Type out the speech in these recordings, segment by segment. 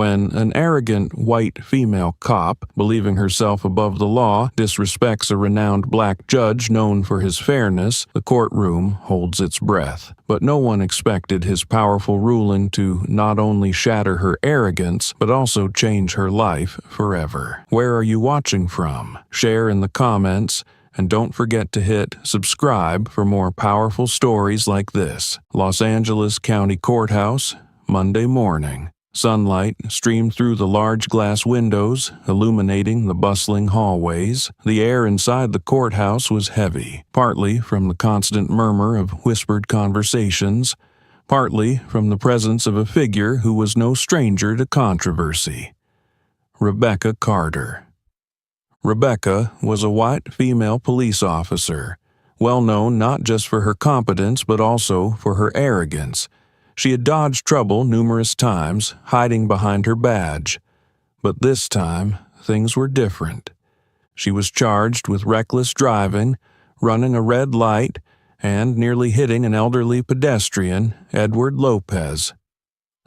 When an arrogant white female cop, believing herself above the law, disrespects a renowned black judge known for his fairness, the courtroom holds its breath. But no one expected his powerful ruling to not only shatter her arrogance, but also change her life forever. Where are you watching from? Share in the comments, and don't forget to hit subscribe for more powerful stories like this. Los Angeles County Courthouse, Monday morning. Sunlight streamed through the large glass windows, illuminating the bustling hallways. The air inside the courthouse was heavy, partly from the constant murmur of whispered conversations, partly from the presence of a figure who was no stranger to controversy. Rebecca Carter. Rebecca was a white female police officer, well known not just for her competence but also for her arrogance. She had dodged trouble numerous times, hiding behind her badge. But this time, things were different. She was charged with reckless driving, running a red light, and nearly hitting an elderly pedestrian, Edward Lopez.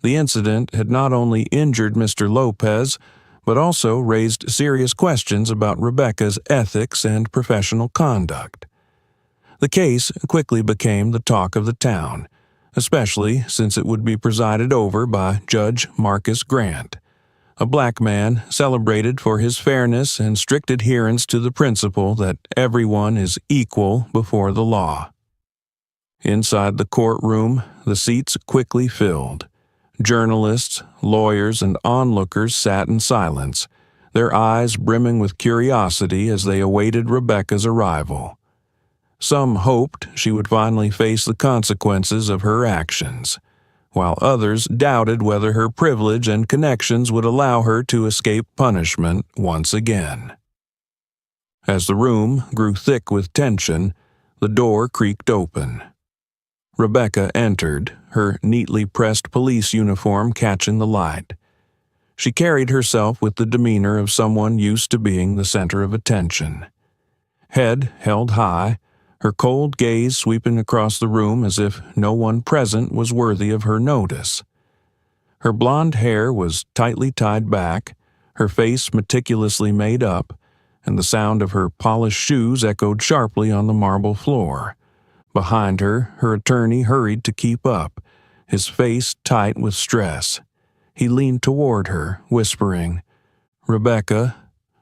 The incident had not only injured Mr. Lopez, but also raised serious questions about Rebecca's ethics and professional conduct. The case quickly became the talk of the town, especially since it would be presided over by Judge Marcus Grant, a black man celebrated for his fairness and strict adherence to the principle that everyone is equal before the law. Inside the courtroom, the seats quickly filled. Journalists, lawyers, and onlookers sat in silence, their eyes brimming with curiosity as they awaited Rebecca's arrival. Some hoped she would finally face the consequences of her actions, while others doubted whether her privilege and connections would allow her to escape punishment once again. As the room grew thick with tension, the door creaked open. Rebecca entered, her neatly pressed police uniform catching the light. She carried herself with the demeanor of someone used to being the center of attention. Head held high, her cold gaze sweeping across the room as if no one present was worthy of her notice. Her blonde hair was tightly tied back, her face meticulously made up, and the sound of her polished shoes echoed sharply on the marble floor. Behind her, her attorney hurried to keep up, his face tight with stress. He leaned toward her, whispering, "Rebecca,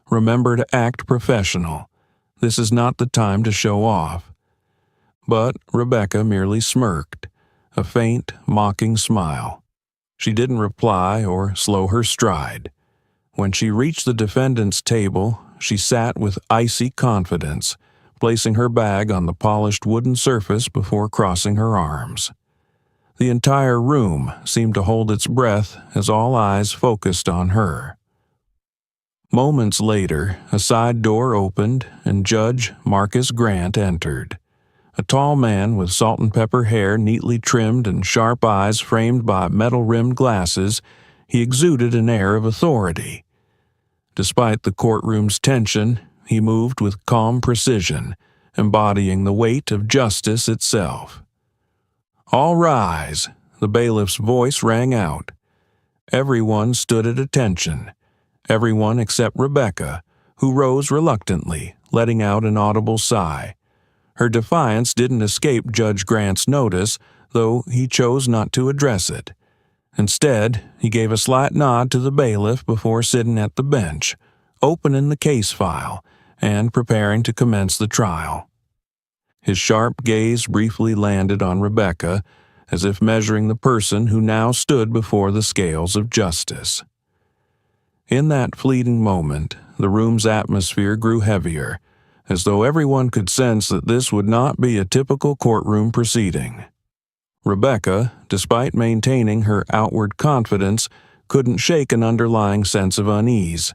remember to act professional. This is not the time to show off." But Rebecca merely smirked, a faint, mocking smile. She didn't reply or slow her stride. When she reached the defendant's table, she sat with icy confidence, placing her bag on the polished wooden surface before crossing her arms. The entire room seemed to hold its breath as all eyes focused on her. Moments later, a side door opened and Judge Marcus Grant entered. A tall man with salt and pepper hair neatly trimmed and sharp eyes framed by metal-rimmed glasses, he exuded an air of authority. Despite the courtroom's tension, he moved with calm precision, embodying the weight of justice itself. "All rise," the bailiff's voice rang out. Everyone stood at attention, everyone except Rebecca, who rose reluctantly, letting out an audible sigh. Her defiance didn't escape Judge Grant's notice, though he chose not to address it. Instead, he gave a slight nod to the bailiff before sitting at the bench, opening the case file, and preparing to commence the trial. His sharp gaze briefly landed on Rebecca, as if measuring the person who now stood before the scales of justice. In that fleeting moment, the room's atmosphere grew heavier, as though everyone could sense that this would not be a typical courtroom proceeding. Rebecca, despite maintaining her outward confidence, couldn't shake an underlying sense of unease.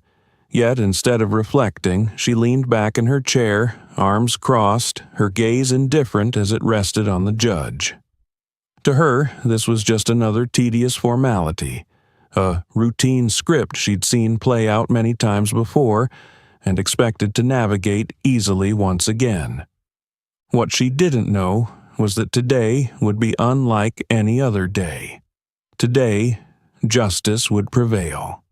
Yet instead of reflecting, she leaned back in her chair, arms crossed, her gaze indifferent as it rested on the judge. To her, this was just another tedious formality, a routine script she'd seen play out many times before and expected to navigate easily once again. What she didn't know was that today would be unlike any other day. Today, justice would prevail.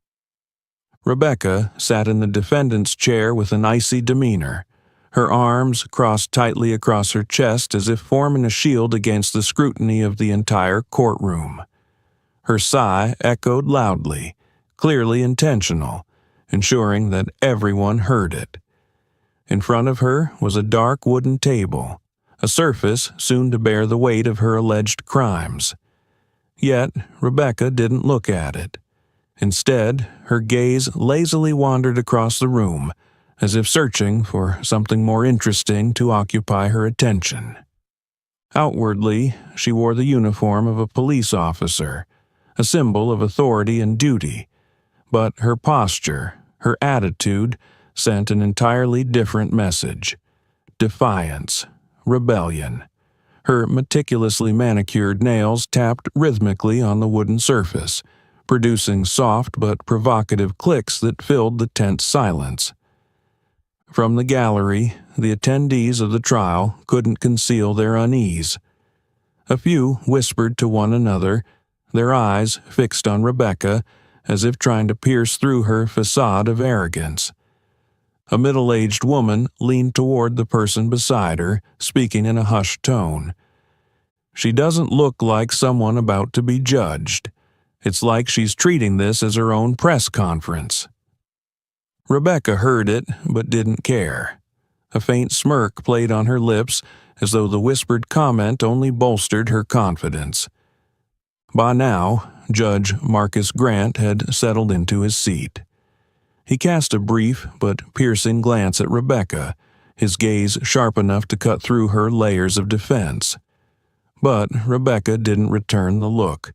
Rebecca sat in the defendant's chair with an icy demeanor, her arms crossed tightly across her chest as if forming a shield against the scrutiny of the entire courtroom. Her sigh echoed loudly, clearly intentional, ensuring that everyone heard it. In front of her was a dark wooden table, a surface soon to bear the weight of her alleged crimes. Yet Rebecca didn't look at it. Instead, her gaze lazily wandered across the room, as if searching for something more interesting to occupy her attention. Outwardly, she wore the uniform of a police officer, a symbol of authority and duty, but her posture, her attitude, sent an entirely different message: defiance, rebellion. Her meticulously manicured nails tapped rhythmically on the wooden surface, producing soft but provocative clicks that filled the tense silence. From the gallery, the attendees of the trial couldn't conceal their unease. A few whispered to one another, their eyes fixed on Rebecca, as if trying to pierce through her facade of arrogance. A middle-aged woman leaned toward the person beside her, speaking in a hushed tone. "She doesn't look like someone about to be judged. It's like she's treating this as her own press conference." Rebecca heard it, but didn't care. A faint smirk played on her lips, as though the whispered comment only bolstered her confidence. By now, Judge Marcus Grant had settled into his seat. He cast a brief but piercing glance at Rebecca, his gaze sharp enough to cut through her layers of defense. But Rebecca didn't return the look.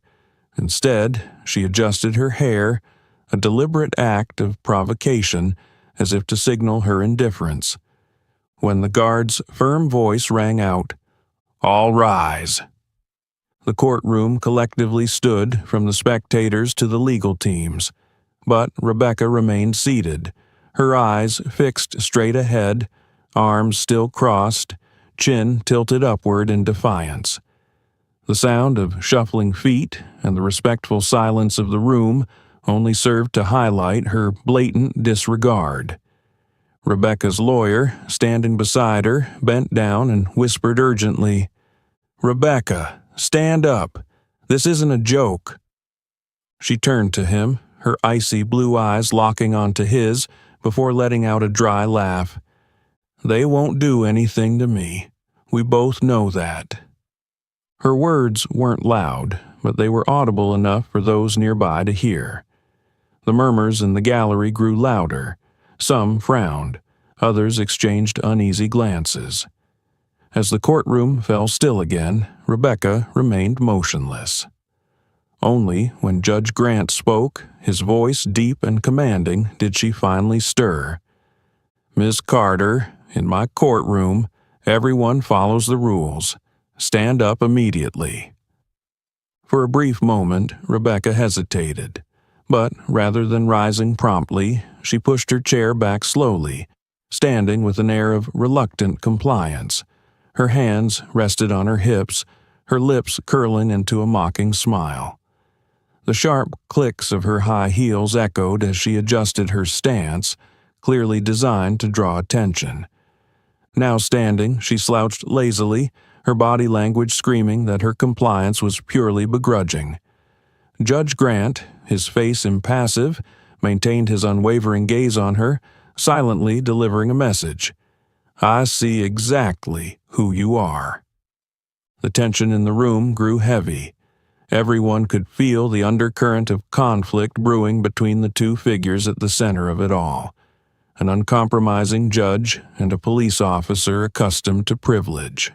Instead, she adjusted her hair, a deliberate act of provocation, as if to signal her indifference. When the guard's firm voice rang out, "All rise," the courtroom collectively stood, from the spectators to the legal teams. But Rebecca remained seated, her eyes fixed straight ahead, arms still crossed, chin tilted upward in defiance. The sound of shuffling feet and the respectful silence of the room only served to highlight her blatant disregard. Rebecca's lawyer, standing beside her, bent down and whispered urgently, "Rebecca, stand up. This isn't a joke." She turned to him, her icy blue eyes locking onto his, before letting out a dry laugh. "They won't do anything to me. We both know that." Her words weren't loud, but they were audible enough for those nearby to hear. The murmurs in the gallery grew louder. Some frowned, others exchanged uneasy glances. As the courtroom fell still again, Rebecca remained motionless. Only when Judge Grant spoke, his voice deep and commanding, did she finally stir. "Miss Carter, in my courtroom, everyone follows the rules. Stand up immediately." For a brief moment, Rebecca hesitated, but rather than rising promptly, she pushed her chair back slowly, standing with an air of reluctant compliance. Her hands rested on her hips, her lips curling into a mocking smile. The sharp clicks of her high heels echoed as she adjusted her stance, clearly designed to draw attention. Now standing, she slouched lazily, her body language screaming that her compliance was purely begrudging. Judge Grant, his face impassive, maintained his unwavering gaze on her, silently delivering a message. "I see exactly who you are." The tension in the room grew heavy. Everyone could feel the undercurrent of conflict brewing between the two figures at the center of it all, an uncompromising judge and a police officer accustomed to privilege.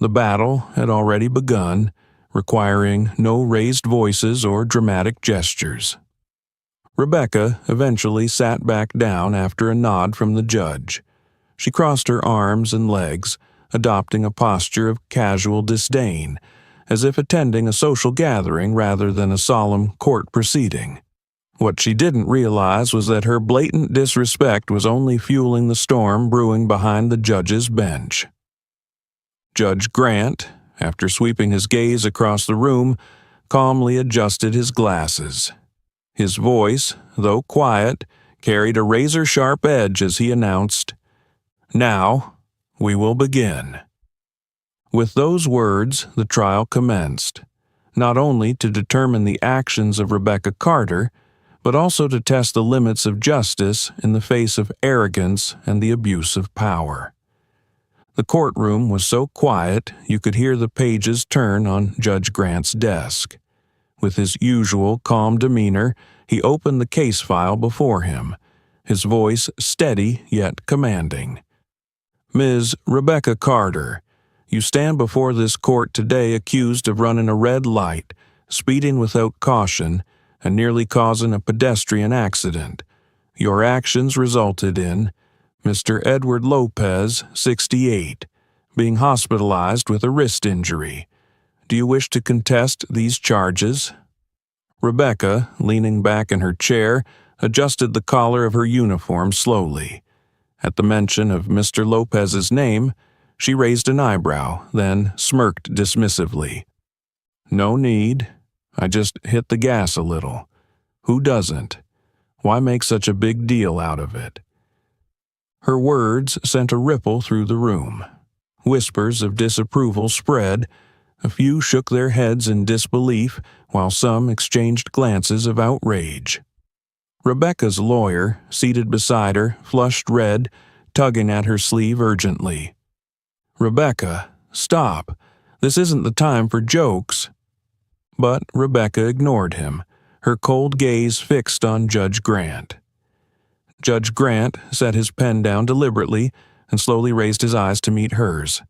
The battle had already begun, requiring no raised voices or dramatic gestures. Rebecca eventually sat back down after a nod from the judge. She crossed her arms and legs, adopting a posture of casual disdain, as if attending a social gathering rather than a solemn court proceeding. What she didn't realize was that her blatant disrespect was only fueling the storm brewing behind the judge's bench. Judge Grant, after sweeping his gaze across the room, calmly adjusted his glasses. His voice, though quiet, carried a razor-sharp edge as he announced, "Now, we will begin." With those words, the trial commenced, not only to determine the actions of Rebecca Carter, but also to test the limits of justice in the face of arrogance and the abuse of power. The courtroom was so quiet you could hear the pages turn on Judge Grant's desk. With his usual calm demeanor, he opened the case file before him, his voice steady yet commanding. "Ms. Rebecca Carter, you stand before this court today accused of running a red light, speeding without caution, and nearly causing a pedestrian accident. Your actions resulted in Mr. Edward Lopez, 68, being hospitalized with a wrist injury. Do you wish to contest these charges?" Rebecca, leaning back in her chair, adjusted the collar of her uniform slowly. At the mention of Mr. Lopez's name, she raised an eyebrow, then smirked dismissively. "No need. I just hit the gas a little. Who doesn't? Why make such a big deal out of it?" Her words sent a ripple through the room. Whispers of disapproval spread. A few shook their heads in disbelief, while some exchanged glances of outrage. Rebecca's lawyer, seated beside her, flushed red, tugging at her sleeve urgently. "Rebecca, stop. This isn't the time for jokes." But Rebecca ignored him, her cold gaze fixed on Judge Grant. Judge Grant set his pen down deliberately and slowly raised his eyes to meet hers.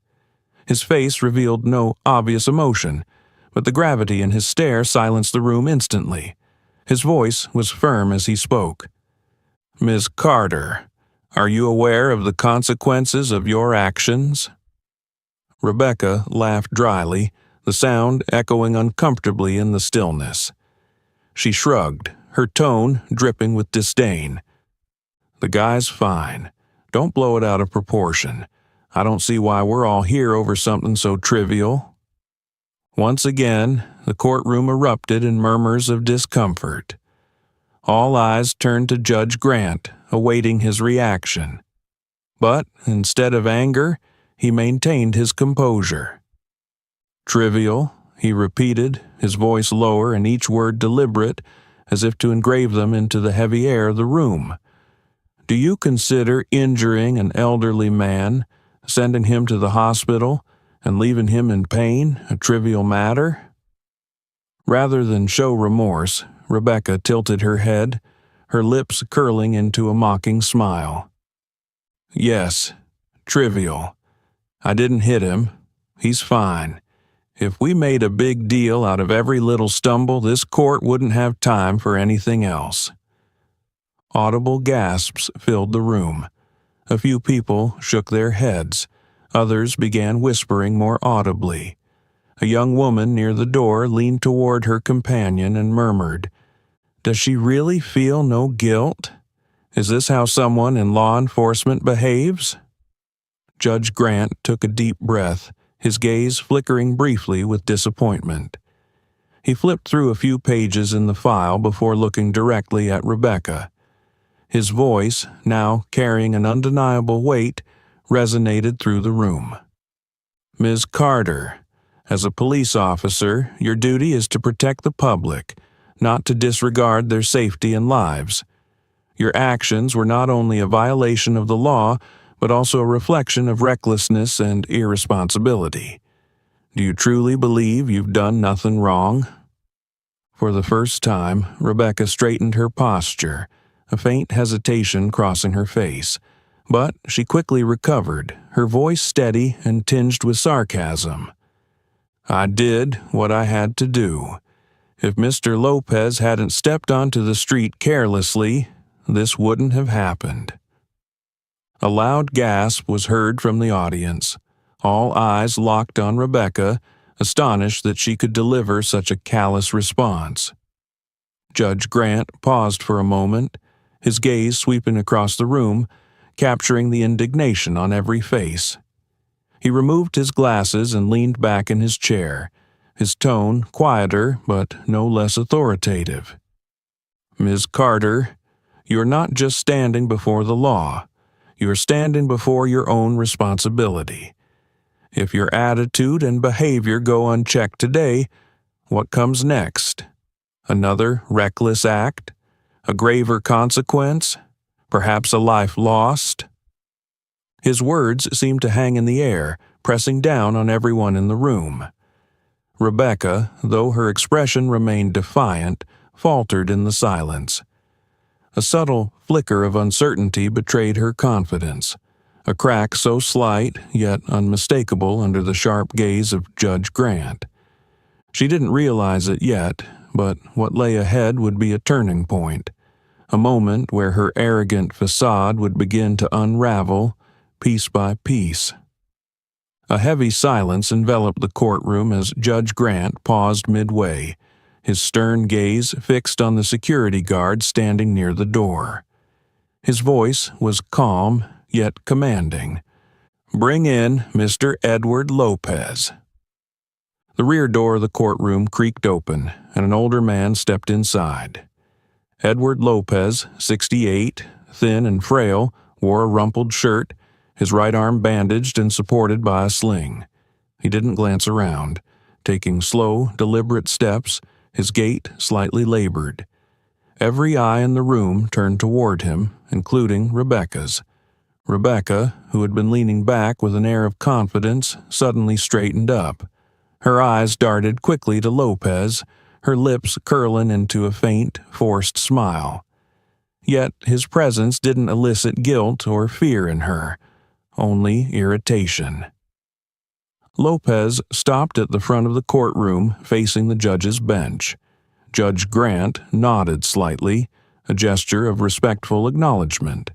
His face revealed no obvious emotion, but the gravity in his stare silenced the room instantly. His voice was firm as he spoke. "Ms. Carter, are you aware of the consequences of your actions?" Rebecca laughed dryly, the sound echoing uncomfortably in the stillness. She shrugged, her tone dripping with disdain. "The guy's fine. Don't blow it out of proportion. I don't see why we're all here over something so trivial." Once again, the courtroom erupted in murmurs of discomfort. All eyes turned to Judge Grant, awaiting his reaction. But instead of anger, he maintained his composure. "Trivial," he repeated, his voice lower and each word deliberate, as if to engrave them into the heavy air of the room. "Do you consider injuring an elderly man, sending him to the hospital, and leaving him in pain a trivial matter?" Rather than show remorse, Rebecca tilted her head, her lips curling into a mocking smile. "Yes, trivial. I didn't hit him. He's fine. If we made a big deal out of every little stumble, this court wouldn't have time for anything else." Audible gasps filled the room. A few people shook their heads. Others began whispering more audibly. A young woman near the door leaned toward her companion and murmured, "Does she really feel no guilt? Is this how someone in law enforcement behaves?" Judge Grant took a deep breath, his gaze flickering briefly with disappointment. He flipped through a few pages in the file before looking directly at Rebecca. His voice, now carrying an undeniable weight, resonated through the room. "Ms. Carter, as a police officer, your duty is to protect the public, not to disregard their safety and lives. Your actions were not only a violation of the law, but also a reflection of recklessness and irresponsibility. Do you truly believe you've done nothing wrong?" For the first time, Rebecca straightened her posture, a faint hesitation crossing her face, but she quickly recovered, her voice steady and tinged with sarcasm. "I did what I had to do. If Mr. Lopez hadn't stepped onto the street carelessly, this wouldn't have happened." A loud gasp was heard from the audience. All eyes locked on Rebecca, astonished that she could deliver such a callous response. Judge Grant paused for a moment, his gaze sweeping across the room, capturing the indignation on every face. He removed his glasses and leaned back in his chair, his tone quieter but no less authoritative. "Ms. Carter, you're not just standing before the law. You're standing before your own responsibility. If your attitude and behavior go unchecked today, what comes next? Another reckless act? A graver consequence? Perhaps a life lost?" His words seemed to hang in the air, pressing down on everyone in the room. Rebecca, though her expression remained defiant, faltered in the silence. A subtle flicker of uncertainty betrayed her confidence, a crack so slight yet unmistakable under the sharp gaze of Judge Grant. She didn't realize it yet, but what lay ahead would be a turning point, a moment where her arrogant facade would begin to unravel piece by piece. A heavy silence enveloped the courtroom as Judge Grant paused midway, his stern gaze fixed on the security guard standing near the door. His voice was calm yet commanding. "Bring in Mr. Edward Lopez." The rear door of the courtroom creaked open, and an older man stepped inside. Edward Lopez, 68, thin and frail, wore a rumpled shirt, his right arm bandaged and supported by a sling. He didn't glance around, taking slow, deliberate steps, his gait slightly labored. Every eye in the room turned toward him, including Rebecca's. Rebecca, who had been leaning back with an air of confidence, suddenly straightened up. Her eyes darted quickly to Lopez, her lips curling into a faint, forced smile. Yet his presence didn't elicit guilt or fear in her, only irritation. Lopez stopped at the front of the courtroom, facing the judge's bench. Judge Grant nodded slightly, a gesture of respectful acknowledgement.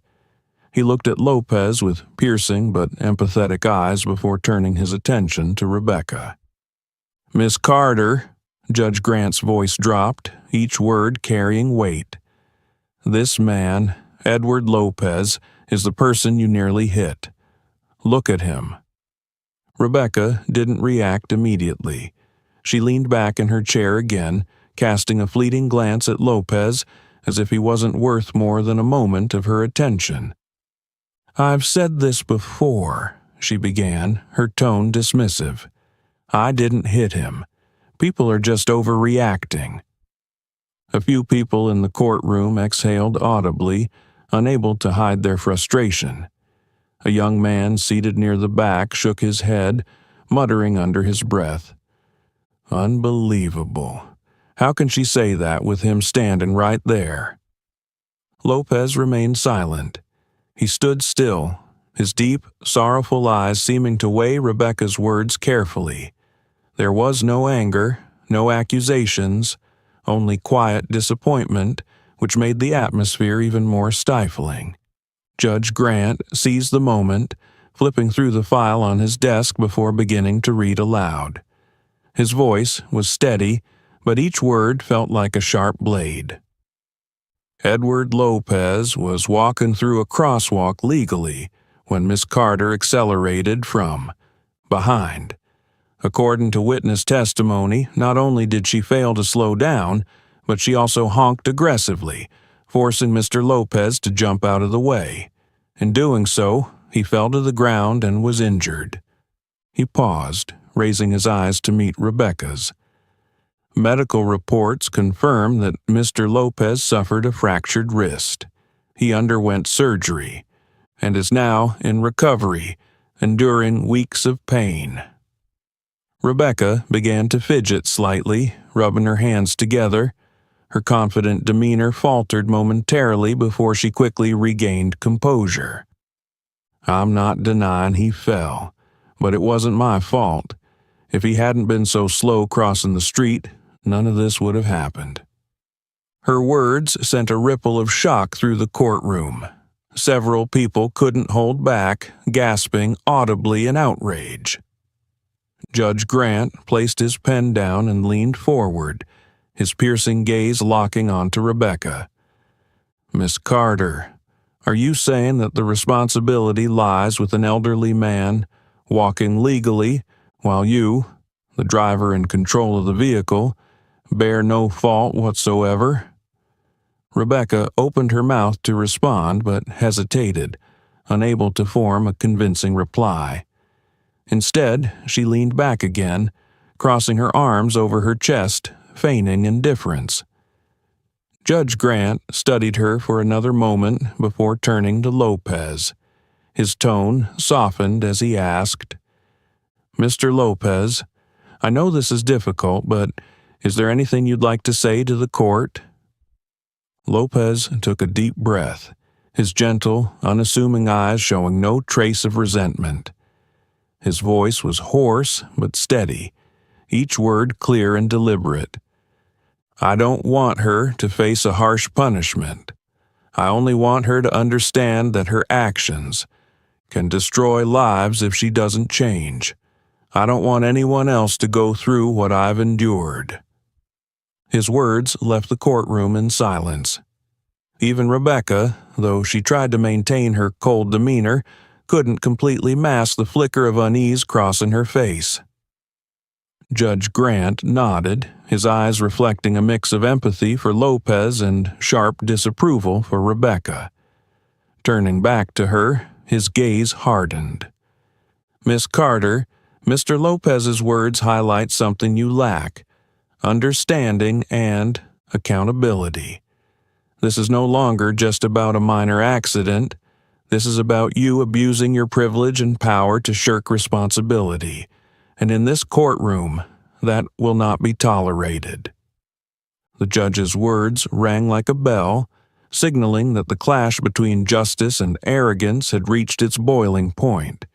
He looked at Lopez with piercing but empathetic eyes before turning his attention to Rebecca. "Miss Carter," Judge Grant's voice dropped, each word carrying weight. "This man, Edward Lopez, is the person you nearly hit. Look at him." Rebecca didn't react immediately. She leaned back in her chair again, casting a fleeting glance at Lopez as if he wasn't worth more than a moment of her attention. "I've said this before," she began, her tone dismissive. "I didn't hit him. People are just overreacting." A few people in the courtroom exhaled audibly, unable to hide their frustration. A young man seated near the back shook his head, muttering under his breath. "Unbelievable. How can she say that with him standing right there?" Lopez remained silent. He stood still, his deep, sorrowful eyes seeming to weigh Rebecca's words carefully. There was no anger, no accusations, only quiet disappointment, which made the atmosphere even more stifling. Judge Grant seized the moment, flipping through the file on his desk before beginning to read aloud. His voice was steady, but each word felt like a sharp blade. "Edward Lopez was walking through a crosswalk legally when Miss Carter accelerated from behind. According to witness testimony, not only did she fail to slow down, but she also honked aggressively, forcing Mr. Lopez to jump out of the way. In doing so, he fell to the ground and was injured." He paused, raising his eyes to meet Rebecca's. "Medical reports confirm that Mr. Lopez suffered a fractured wrist. He underwent surgery and is now in recovery, enduring weeks of pain." Rebecca began to fidget slightly, rubbing her hands together. Her confident demeanor faltered momentarily before she quickly regained composure. "I'm not denying he fell, but it wasn't my fault. If he hadn't been so slow crossing the street, none of this would have happened." Her words sent a ripple of shock through the courtroom. Several people couldn't hold back, gasping audibly in outrage. Judge Grant placed his pen down and leaned forward, his piercing gaze locking onto Rebecca. "Miss Carter, are you saying that the responsibility lies with an elderly man, walking legally, while you, the driver in control of the vehicle, bear no fault whatsoever? Rebecca opened her mouth to respond but hesitated, unable to form a convincing reply. Instead, she leaned back again, crossing her arms over her chest, feigning indifference. Judge Grant studied her for another moment before turning to Lopez. His tone softened as he asked, "Mr. Lopez, I know this is difficult, but is there anything you'd like to say to the court?" Lopez took a deep breath, his gentle, unassuming eyes showing no trace of resentment. His voice was hoarse but steady, each word clear and deliberate. "I don't want her to face a harsh punishment. I only want her to understand that her actions can destroy lives if she doesn't change. I don't want anyone else to go through what I've endured." His words left the courtroom in silence. Even Rebecca, though she tried to maintain her cold demeanor, couldn't completely mask the flicker of unease crossing her face. Judge Grant nodded, his eyes reflecting a mix of empathy for Lopez and sharp disapproval for Rebecca. Turning back to her, his gaze hardened. "Miss Carter, Mr. Lopez's words highlight something you lack: understanding and accountability. This is no longer just about a minor accident. This is about you abusing your privilege and power to shirk responsibility. And in this courtroom, that will not be tolerated." The judge's words rang like a bell, signaling that the clash between justice and arrogance had reached its boiling point.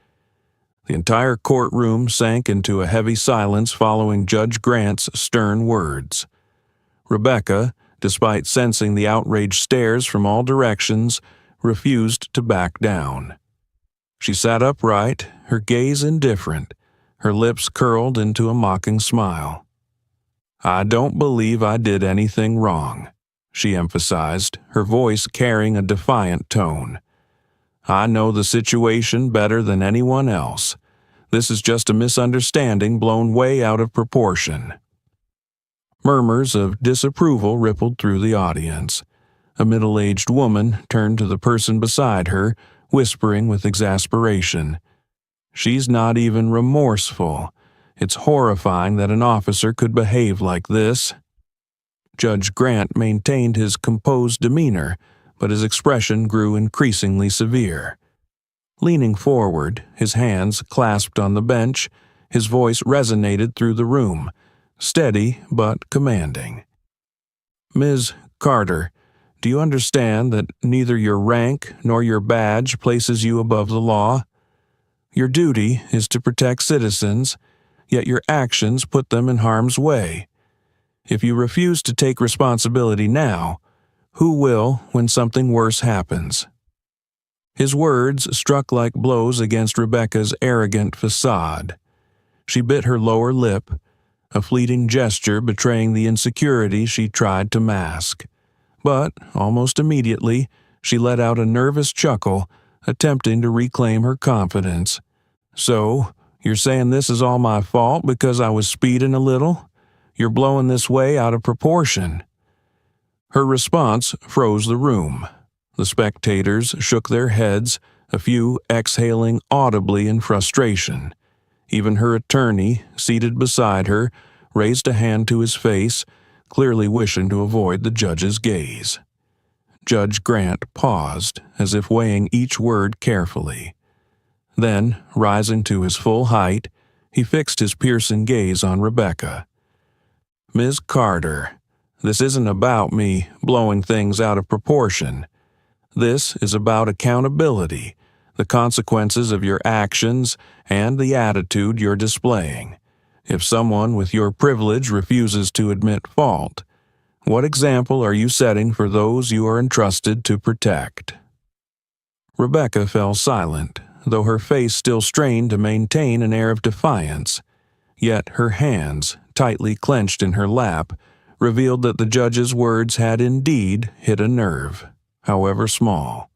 The entire courtroom sank into a heavy silence following Judge Grant's stern words. Rebecca, despite sensing the outraged stares from all directions, refused to back down. She sat upright, her gaze indifferent, her lips curled into a mocking smile. "I don't believe I did anything wrong," she emphasized, her voice carrying a defiant tone. "I know the situation better than anyone else. This is just a misunderstanding blown way out of proportion." Murmurs of disapproval rippled through the audience. A middle-aged woman turned to the person beside her, whispering with exasperation, "She's not even remorseful. It's horrifying that an officer could behave like this." Judge Grant maintained his composed demeanor, but his expression grew increasingly severe. Leaning forward, his hands clasped on the bench, his voice resonated through the room, steady but commanding. "Ms. Carter, do you understand that neither your rank nor your badge places you above the law? Your duty is to protect citizens, yet your actions put them in harm's way. If you refuse to take responsibility now, who will when something worse happens?" His words struck like blows against Rebecca's arrogant facade. She bit her lower lip, a fleeting gesture betraying the insecurity she tried to mask. But, almost immediately, she let out a nervous chuckle, attempting to reclaim her confidence. "So, you're saying this is all my fault because I was speeding a little? You're blowing this way out of proportion." Her response froze the room. The spectators shook their heads, a few exhaling audibly in frustration. Even her attorney, seated beside her, raised a hand to his face, clearly wishing to avoid the judge's gaze. Judge Grant paused, as if weighing each word carefully. Then, rising to his full height, he fixed his piercing gaze on Rebecca. "Ms. Carter, this isn't about me blowing things out of proportion. This is about accountability, the consequences of your actions, and the attitude you're displaying. If someone with your privilege refuses to admit fault, what example are you setting for those you are entrusted to protect?" Rebecca fell silent, though her face still strained to maintain an air of defiance. Yet her hands, tightly clenched in her lap, revealed that the judge's words had indeed hit a nerve, however small.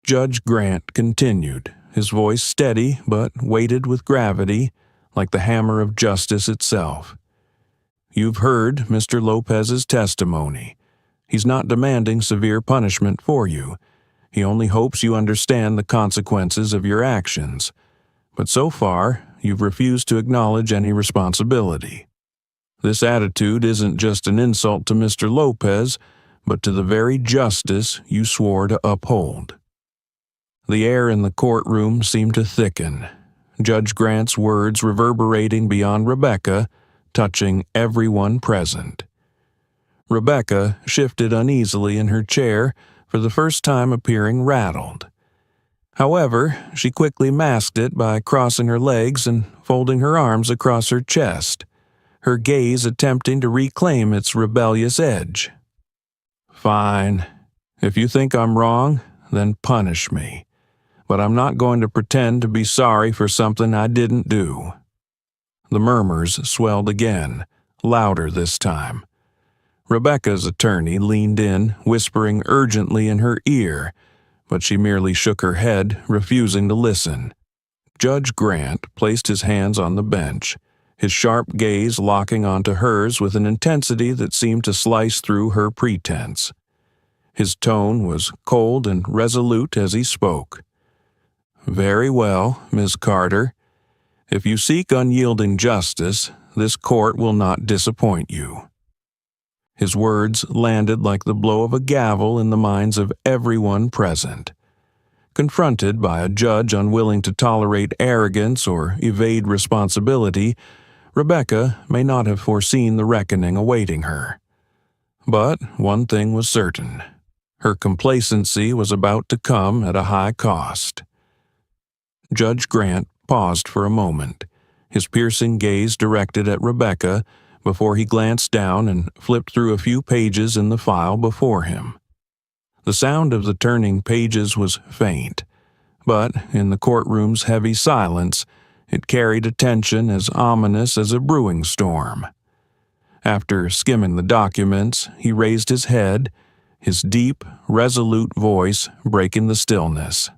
Judge Grant continued, his voice steady but weighted with gravity, like the hammer of justice itself. You've heard Mr. Lopez's testimony. He's not demanding severe punishment for you. He only hopes you understand the consequences of your actions. But so far, you've refused to acknowledge any responsibility. This attitude isn't just an insult to Mr. Lopez, but to the very justice you swore to uphold. The air in the courtroom seemed to thicken, Judge Grant's words reverberating beyond Rebecca, touching everyone present. Rebecca shifted uneasily in her chair, for the first time appearing rattled. However, she quickly masked it by crossing her legs and folding her arms across her chest, her gaze attempting to reclaim its rebellious edge. Fine. If you think I'm wrong, then punish me. But I'm not going to pretend to be sorry for something I didn't do. The murmurs swelled again, louder this time. Rebecca's attorney leaned in, whispering urgently in her ear, but she merely shook her head, refusing to listen. Judge Grant placed his hands on the bench, his sharp gaze locking onto hers with an intensity that seemed to slice through her pretense. His tone was cold and resolute as he spoke. Very well, Miss Carter. If you seek unyielding justice, this court will not disappoint you. His words landed like the blow of a gavel in the minds of everyone present. Confronted by a judge unwilling to tolerate arrogance or evade responsibility, Rebecca may not have foreseen the reckoning awaiting her. But one thing was certain. Her complacency was about to come at a high cost. Judge Grant paused for a moment, his piercing gaze directed at Rebecca, before he glanced down and flipped through a few pages in the file before him. The sound of the turning pages was faint, but in the courtroom's heavy silence, it carried a tension as ominous as a brewing storm. After skimming the documents, he raised his head, his deep, resolute voice breaking the stillness.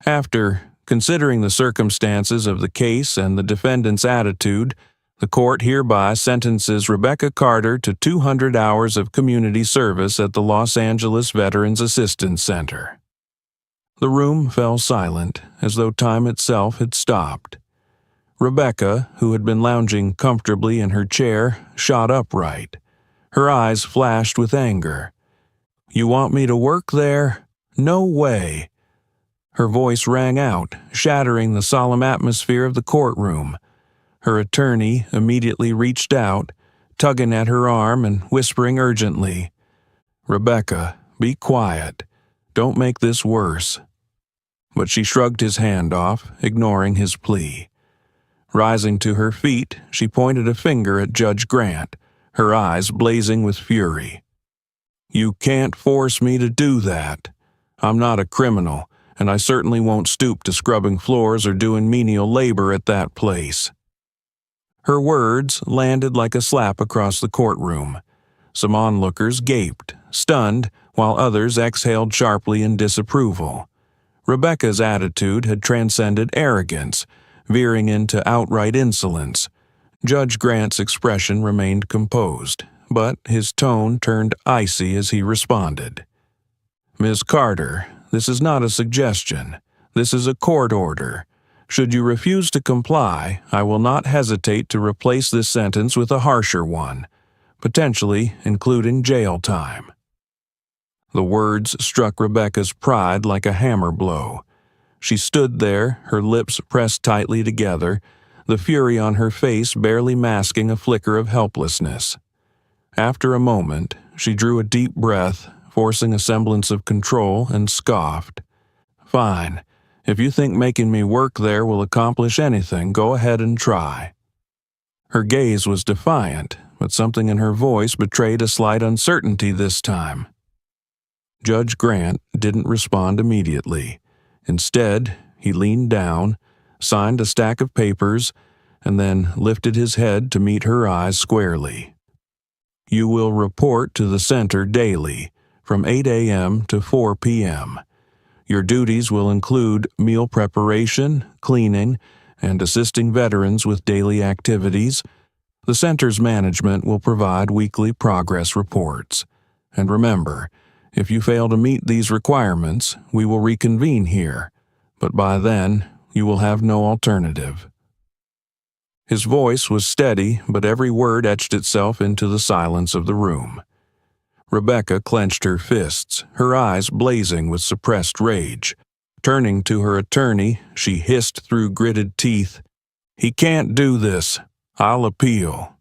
After considering the circumstances of the case and the defendant's attitude, the court hereby sentences Rebecca Carter to 200 hours of community service at the Los Angeles Veterans Assistance Center. The room fell silent, as though time itself had stopped. Rebecca, who had been lounging comfortably in her chair, shot upright. Her eyes flashed with anger. "You want me to work there? No way!" Her voice rang out, shattering the solemn atmosphere of the courtroom. Her attorney immediately reached out, tugging at her arm and whispering urgently, "Rebecca, be quiet. Don't make this worse." But she shrugged his hand off, ignoring his plea. Rising to her feet, she pointed a finger at Judge Grant, her eyes blazing with fury. "You can't force me to do that. I'm not a criminal, and I certainly won't stoop to scrubbing floors or doing menial labor at that place." Her words landed like a slap across the courtroom. Some onlookers gaped, stunned, while others exhaled sharply in disapproval. Rebecca's attitude had transcended arrogance, veering into outright insolence. Judge Grant's expression remained composed, but his tone turned icy as he responded. "Ms. Carter, this is not a suggestion. This is a court order. Should you refuse to comply, I will not hesitate to replace this sentence with a harsher one, potentially including jail time." The words struck Rebecca's pride like a hammer blow. She stood there, her lips pressed tightly together, the fury on her face barely masking a flicker of helplessness. After a moment, she drew a deep breath, forcing a semblance of control, and scoffed. "Fine. If you think making me work there will accomplish anything, go ahead and try." Her gaze was defiant, but something in her voice betrayed a slight uncertainty this time. Judge Grant didn't respond immediately. Instead, he leaned down, signed a stack of papers, and then lifted his head to meet her eyes squarely. "You will report to the center daily, from 8 a.m. to 4 p.m. Your duties will include meal preparation, cleaning, and assisting veterans with daily activities. The center's management will provide weekly progress reports. And remember, if you fail to meet these requirements, we will reconvene here, but by then, you will have no alternative." His voice was steady, but every word etched itself into the silence of the room. Rebecca clenched her fists, her eyes blazing with suppressed rage. Turning to her attorney, she hissed through gritted teeth, "He can't do this. I'll appeal."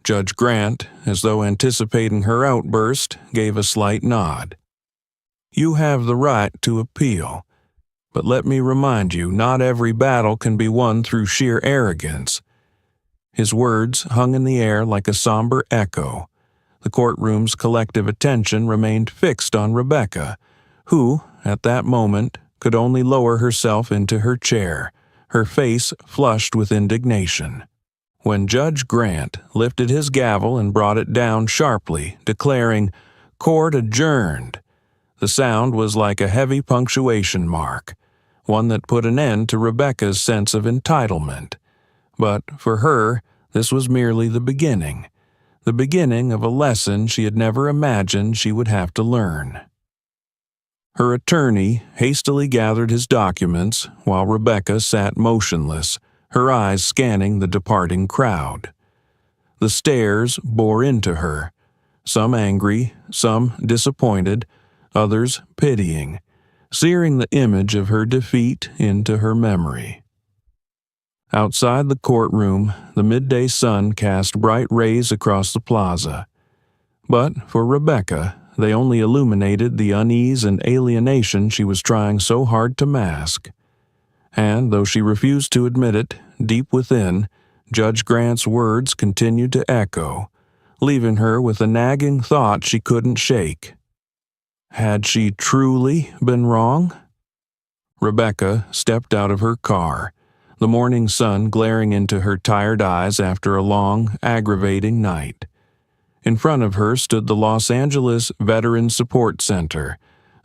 Judge Grant, as though anticipating her outburst, gave a slight nod. "You have the right to appeal, but let me remind you, not every battle can be won through sheer arrogance." His words hung in the air like a somber echo. The courtroom's collective attention remained fixed on Rebecca, who, at that moment, could only lower herself into her chair, her face flushed with indignation. When Judge Grant lifted his gavel and brought it down sharply, declaring, "Court adjourned," the sound was like a heavy punctuation mark, one that put an end to Rebecca's sense of entitlement. But for her, this was merely the beginning of a lesson she had never imagined she would have to learn. Her attorney hastily gathered his documents while Rebecca sat motionless, her eyes scanning the departing crowd. The stares bore into her, some angry, some disappointed, others pitying, searing the image of her defeat into her memory. Outside the courtroom, the midday sun cast bright rays across the plaza. But for Rebecca, they only illuminated the unease and alienation she was trying so hard to mask. And though she refused to admit it, deep within, Judge Grant's words continued to echo, leaving her with a nagging thought she couldn't shake. Had she truly been wrong? Rebecca stepped out of her car, the morning sun glaring into her tired eyes after a long, aggravating night. In front of her stood the Los Angeles Veteran Support Center,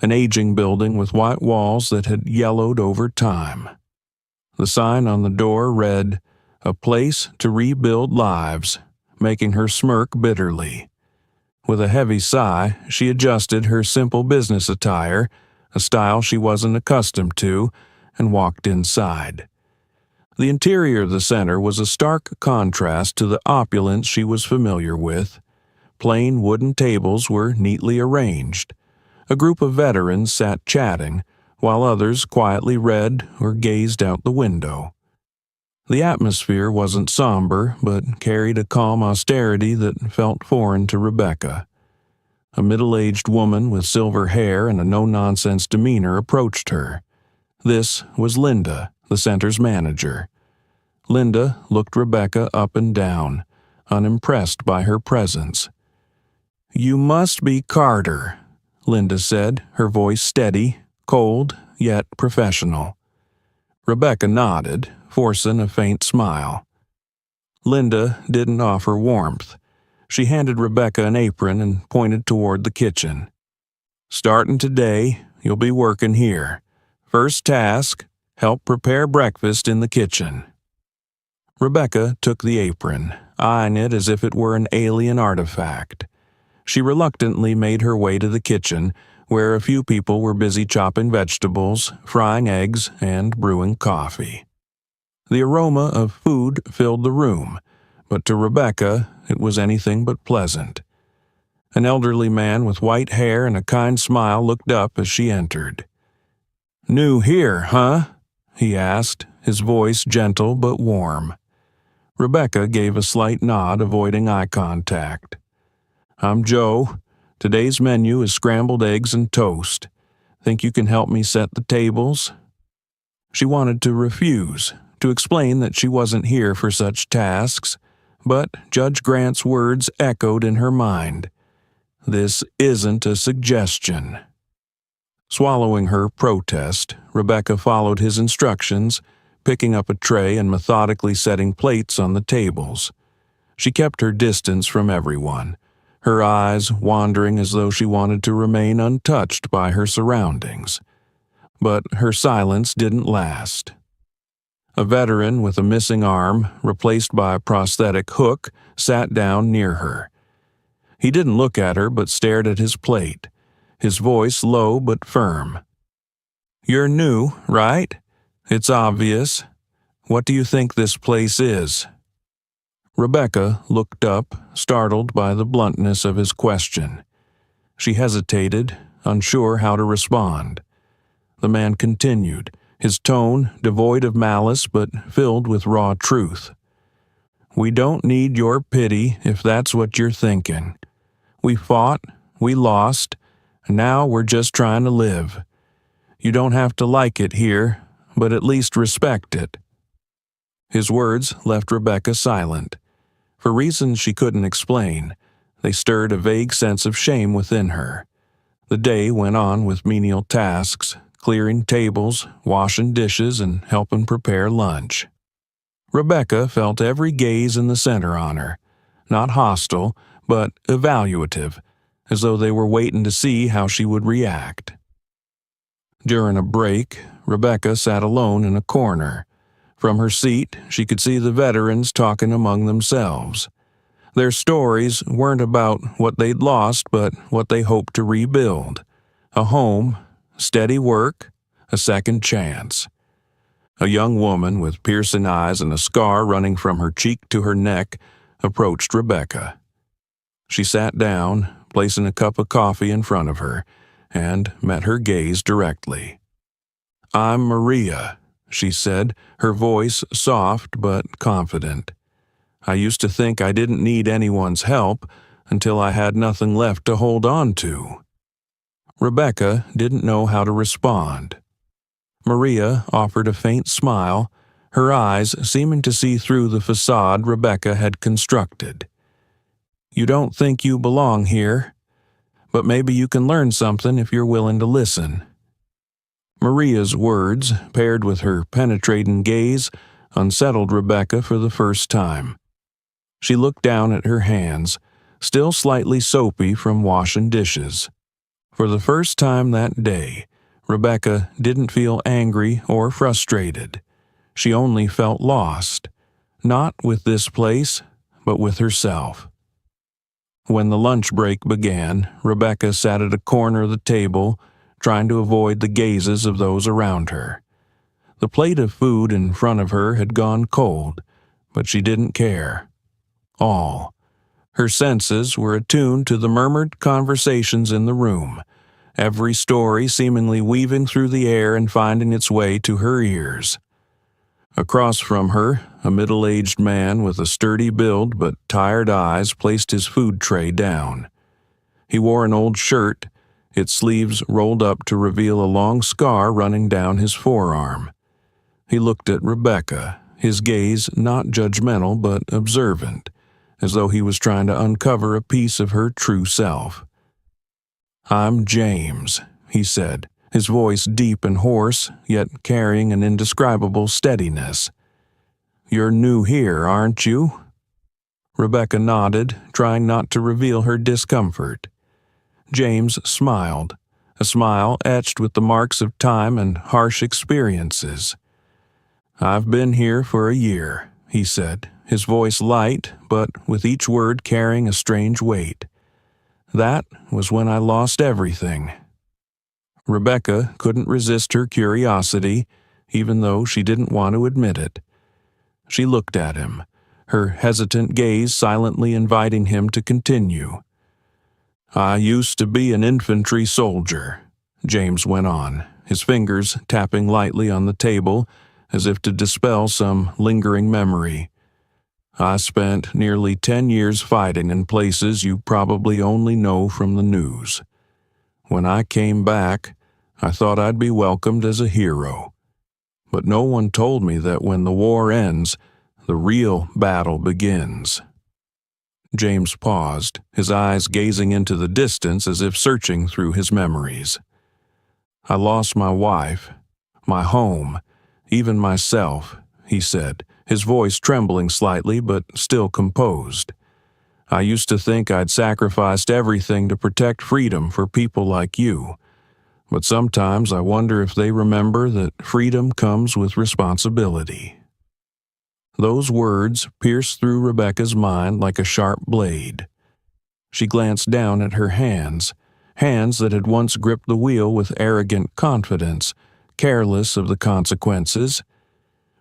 an aging building with white walls that had yellowed over time. The sign on the door read, "A place to rebuild lives," making her smirk bitterly. With a heavy sigh, she adjusted her simple business attire, a style she wasn't accustomed to, and walked inside. The interior of the center was a stark contrast to the opulence she was familiar with. Plain wooden tables were neatly arranged. A group of veterans sat chatting, while others quietly read or gazed out the window. The atmosphere wasn't somber, but carried a calm austerity that felt foreign to Rebecca. A middle-aged woman with silver hair and a no-nonsense demeanor approached her. This was Linda, the center's manager. Linda looked Rebecca up and down, unimpressed by her presence. "You must be Carter," Linda said, her voice steady, cold, yet professional. Rebecca nodded, forcing a faint smile. Linda didn't offer warmth. She handed Rebecca an apron and pointed toward the kitchen. "Starting today, you'll be working here. First task, help prepare breakfast in the kitchen." Rebecca took the apron, eyeing it as if it were an alien artifact. She reluctantly made her way to the kitchen, where a few people were busy chopping vegetables, frying eggs, and brewing coffee. The aroma of food filled the room, but to Rebecca it was anything but pleasant. An elderly man with white hair and a kind smile looked up as she entered. "New here, huh?" he asked, his voice gentle but warm. Rebecca gave a slight nod, avoiding eye contact. "I'm Joe. Today's menu is scrambled eggs and toast. Think you can help me set the tables?" She wanted to refuse, to explain that she wasn't here for such tasks, but Judge Grant's words echoed in her mind. This isn't a suggestion. Swallowing her protest, Rebecca followed his instructions, picking up a tray and methodically setting plates on the tables. She kept her distance from everyone, her eyes wandering as though she wanted to remain untouched by her surroundings. But her silence didn't last. A veteran with a missing arm, replaced by a prosthetic hook, sat down near her. He didn't look at her but stared at his plate, his voice low but firm. "You're new, right? It's obvious. What do you think this place is?" Rebecca looked up, startled by the bluntness of his question. She hesitated, unsure how to respond. The man continued, his tone devoid of malice but filled with raw truth. "We don't need your pity if that's what you're thinking. We fought, we lost, and now we're just trying to live. You don't have to like it here, but at least respect it." His words left Rebecca silent. For reasons she couldn't explain, they stirred a vague sense of shame within her. The day went on with menial tasks, clearing tables, washing dishes, and helping prepare lunch. Rebecca felt every gaze in the center on her, not hostile, but evaluative, as though they were waiting to see how she would react. During a break, Rebecca sat alone in a corner. From her seat, she could see the veterans talking among themselves. Their stories weren't about what they'd lost, but what they hoped to rebuild. A home, steady work, a second chance. A young woman with piercing eyes and a scar running from her cheek to her neck approached Rebecca. She sat down, placing a cup of coffee in front of her, and met her gaze directly. "I'm Maria," she said, her voice soft but confident. "I used to think I didn't need anyone's help until I had nothing left to hold on to." Rebecca didn't know how to respond. Maria offered a faint smile, her eyes seeming to see through the facade Rebecca had constructed. "You don't think you belong here, but maybe you can learn something if you're willing to listen." Maria's words, paired with her penetrating gaze, unsettled Rebecca for the first time. She looked down at her hands, still slightly soapy from washing dishes. For the first time that day, Rebecca didn't feel angry or frustrated. She only felt lost, not with this place, but with herself. When the lunch break began, Rebecca sat at a corner of the table, trying to avoid the gazes of those around her. The plate of food in front of her had gone cold, but she didn't care. Her senses were attuned to the murmured conversations in the room, every story seemingly weaving through the air and finding its way to her ears. Across from her, a middle-aged man with a sturdy build but tired eyes placed his food tray down. He wore an old shirt, its sleeves rolled up to reveal a long scar running down his forearm. He looked at Rebecca, his gaze not judgmental but observant, as though he was trying to uncover a piece of her true self. "I'm James," he said, his voice deep and hoarse, yet carrying an indescribable steadiness. "You're new here, aren't you?" Rebecca nodded, trying not to reveal her discomfort. James smiled, a smile etched with the marks of time and harsh experiences. "I've been here for a year," he said, his voice light, but with each word carrying a strange weight. "That was when I lost everything." Rebecca couldn't resist her curiosity, even though she didn't want to admit it. She looked at him, her hesitant gaze silently inviting him to continue. "I used to be an infantry soldier," James went on, his fingers tapping lightly on the table as if to dispel some lingering memory. "I spent nearly 10 years fighting in places you probably only know from the news. When I came back, I thought I'd be welcomed as a hero. But no one told me that when the war ends, the real battle begins." James paused, his eyes gazing into the distance as if searching through his memories. "I lost my wife, my home, even myself," he said, his voice trembling slightly but still composed. "I used to think I'd sacrificed everything to protect freedom for people like you, but sometimes I wonder if they remember that freedom comes with responsibility." Those words pierced through Rebecca's mind like a sharp blade. She glanced down at her hands, hands that had once gripped the wheel with arrogant confidence, careless of the consequences.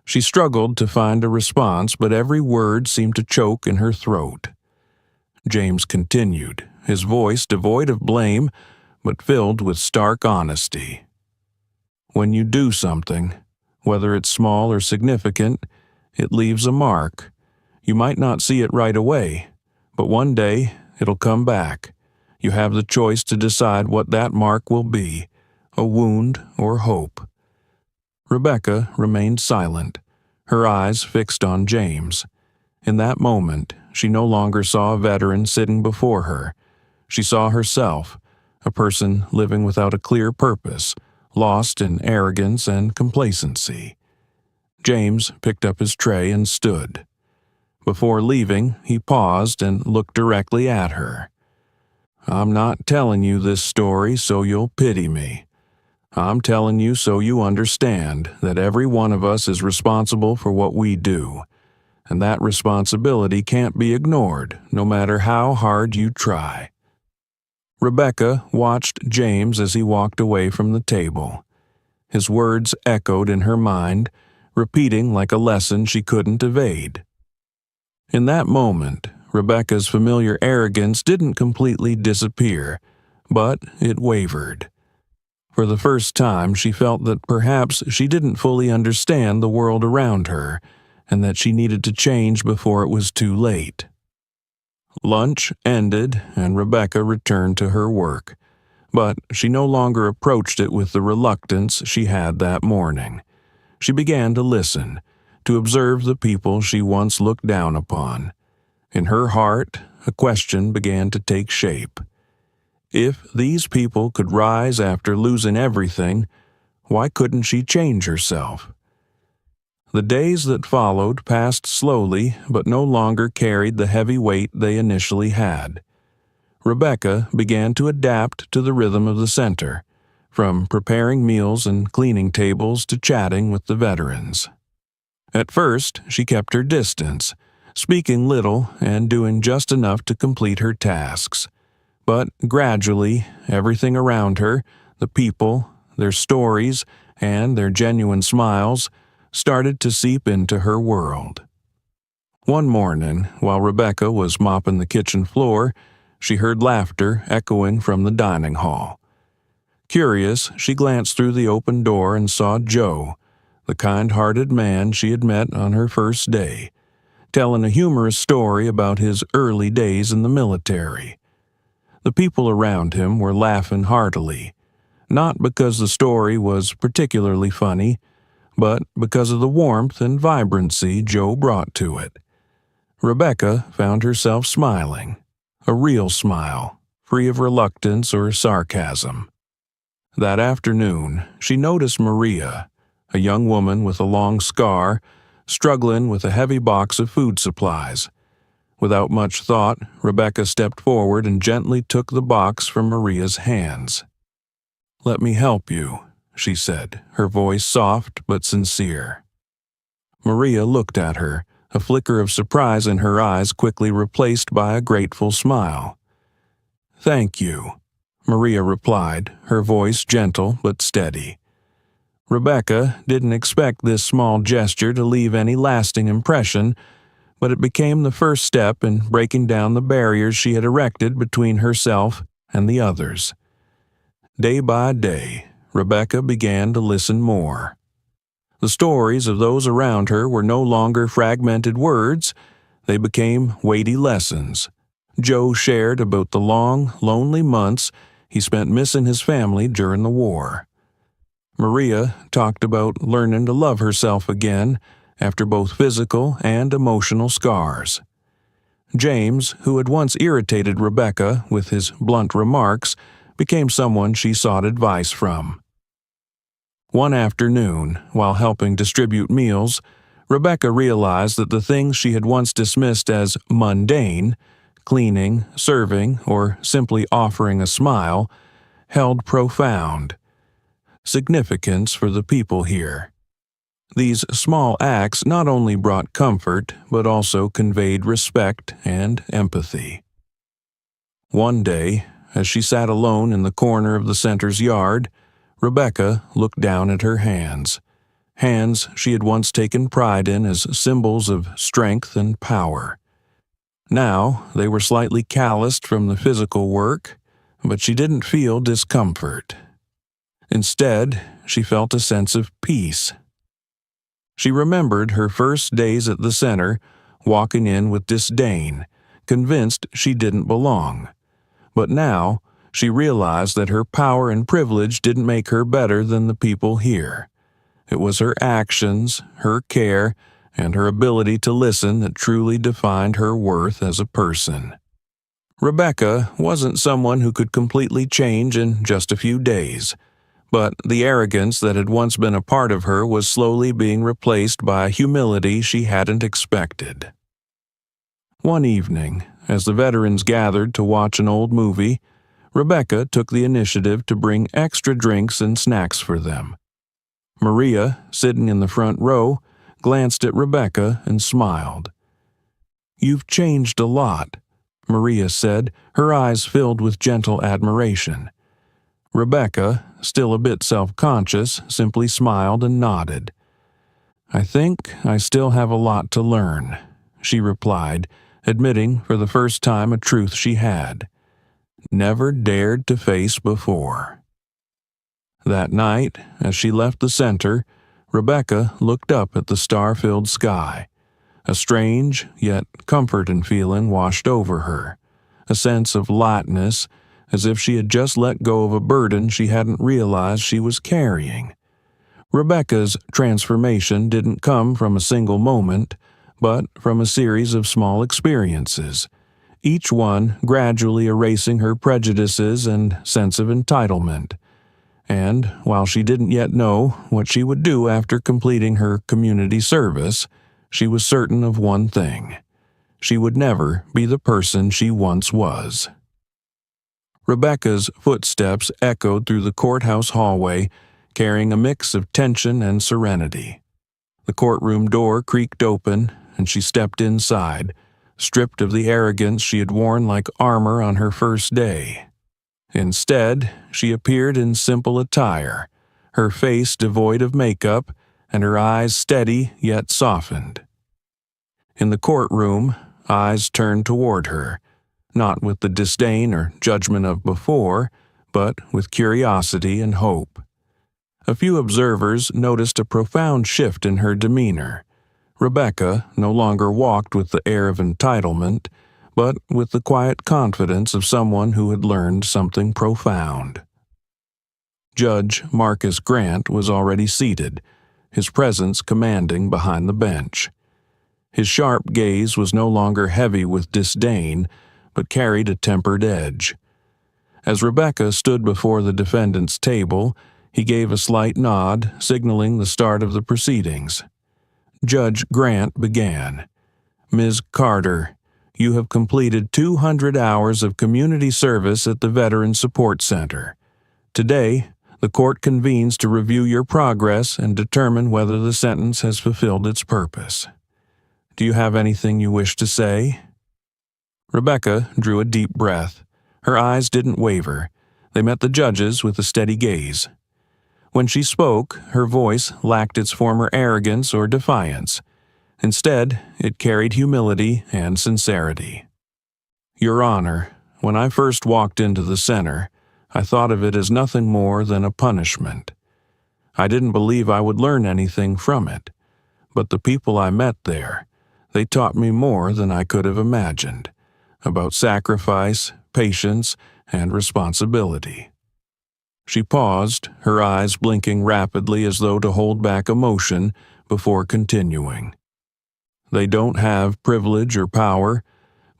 She struggled to find a response, but every word seemed to choke in her throat. James continued, his voice devoid of blame, but filled with stark honesty. When you do something, whether it's small or significant, it leaves a mark. You might not see it right away, but one day it'll come back. You have the choice to decide what that mark will be, a wound or hope. Rebecca remained silent, her eyes fixed on James. In that moment, she no longer saw a veteran sitting before her. She saw herself, a person living without a clear purpose, lost in arrogance and complacency. James picked up his tray and stood. Before leaving, he paused and looked directly at her. "I'm not telling you this story so you'll pity me. I'm telling you so you understand that every one of us is responsible for what we do, and that responsibility can't be ignored, no matter how hard you try." Rebecca watched James as he walked away from the table. His words echoed in her mind, repeating like a lesson she couldn't evade. In that moment, Rebecca's familiar arrogance didn't completely disappear, but it wavered. For the first time, she felt that perhaps she didn't fully understand the world around her, and that she needed to change before it was too late. Lunch ended, and Rebecca returned to her work, but she no longer approached it with the reluctance she had that morning. She began to listen, to observe the people she once looked down upon. In her heart, a question began to take shape. If these people could rise after losing everything, why couldn't she change herself? The days that followed passed slowly, but no longer carried the heavy weight they initially had. Rebecca began to adapt to the rhythm of the center, from preparing meals and cleaning tables to chatting with the veterans. At first, she kept her distance, speaking little and doing just enough to complete her tasks. But gradually, everything around her, the people, their stories, and their genuine smiles, started to seep into her world. One morning, while Rebecca was mopping the kitchen floor, she heard laughter echoing from the dining hall. Curious, she glanced through the open door and saw Joe, the kind-hearted man she had met on her first day, telling a humorous story about his early days in the military. The people around him were laughing heartily, not because the story was particularly funny, but because of the warmth and vibrancy Joe brought to it. Rebecca found herself smiling, a real smile, free of reluctance or sarcasm. That afternoon, she noticed Maria, a young woman with a long scar, struggling with a heavy box of food supplies. Without much thought, Rebecca stepped forward and gently took the box from Maria's hands. "Let me help you," she said, her voice soft but sincere. Maria looked at her, a flicker of surprise in her eyes quickly replaced by a grateful smile. "Thank you," Maria replied, her voice gentle but steady. Rebecca didn't expect this small gesture to leave any lasting impression, but it became the first step in breaking down the barriers she had erected between herself and the others. Day by day, Rebecca began to listen more. The stories of those around her were no longer fragmented words, they became weighty lessons. Joe shared about the long, lonely months he spent missing his family during the war. Maria talked about learning to love herself again after both physical and emotional scars. James, who had once irritated Rebecca with his blunt remarks, became someone she sought advice from. One afternoon, while helping distribute meals, Rebecca realized that the things she had once dismissed as mundane, cleaning, serving, or simply offering a smile, held profound significance for the people here. These small acts not only brought comfort, but also conveyed respect and empathy. One day, as she sat alone in the corner of the center's yard, Rebecca looked down at her hands. Hands she had once taken pride in as symbols of strength and power. Now they were slightly calloused from the physical work, but she didn't feel discomfort. Instead, she felt a sense of peace. She remembered her first days at the center, walking in with disdain, convinced she didn't belong. But now, she realized that her power and privilege didn't make her better than the people here. It was her actions, her care, and her ability to listen that truly defined her worth as a person. Rebecca wasn't someone who could completely change in just a few days, but the arrogance that had once been a part of her was slowly being replaced by a humility she hadn't expected. One evening, as the veterans gathered to watch an old movie, Rebecca took the initiative to bring extra drinks and snacks for them. Maria, sitting in the front row, glanced at Rebecca and smiled. "You've changed a lot," Maria said, her eyes filled with gentle admiration. Rebecca, still a bit self-conscious, simply smiled and nodded. "I think I still have a lot to learn," she replied, admitting for the first time a truth she had never dared to face before. That night, as she left the center, Rebecca looked up at the star-filled sky. A strange, yet comforting feeling washed over her, a sense of lightness, as if she had just let go of a burden she hadn't realized she was carrying. Rebecca's transformation didn't come from a single moment, but from a series of small experiences, each one gradually erasing her prejudices and sense of entitlement. And while she didn't yet know what she would do after completing her community service, she was certain of one thing: she would never be the person she once was. Rebecca's footsteps echoed through the courthouse hallway, carrying a mix of tension and serenity. The courtroom door creaked open, and she stepped inside, stripped of the arrogance she had worn like armor on her first day. Instead, she appeared in simple attire, her face devoid of makeup and her eyes steady yet softened. In the courtroom, eyes turned toward her, not with the disdain or judgment of before, but with curiosity and hope. A few observers noticed a profound shift in her demeanor. Rebecca no longer walked with the air of entitlement, but with the quiet confidence of someone who had learned something profound. Judge Marcus Grant was already seated, his presence commanding behind the bench. His sharp gaze was no longer heavy with disdain, but carried a tempered edge. As Rebecca stood before the defendant's table, he gave a slight nod, signaling the start of the proceedings. Judge Grant began. "Ms. Carter, you have completed 200 hours of community service at the Veteran Support Center. Today, the court convenes to review your progress and determine whether the sentence has fulfilled its purpose. Do you have anything you wish to say?" Rebecca drew a deep breath. Her eyes didn't waver. They met the judge's with a steady gaze. When she spoke, her voice lacked its former arrogance or defiance. Instead, it carried humility and sincerity. "Your Honor, when I first walked into the center, I thought of it as nothing more than a punishment. I didn't believe I would learn anything from it, but the people I met there, they taught me more than I could have imagined, about sacrifice, patience, and responsibility." She paused, her eyes blinking rapidly as though to hold back emotion, before continuing. "They don't have privilege or power,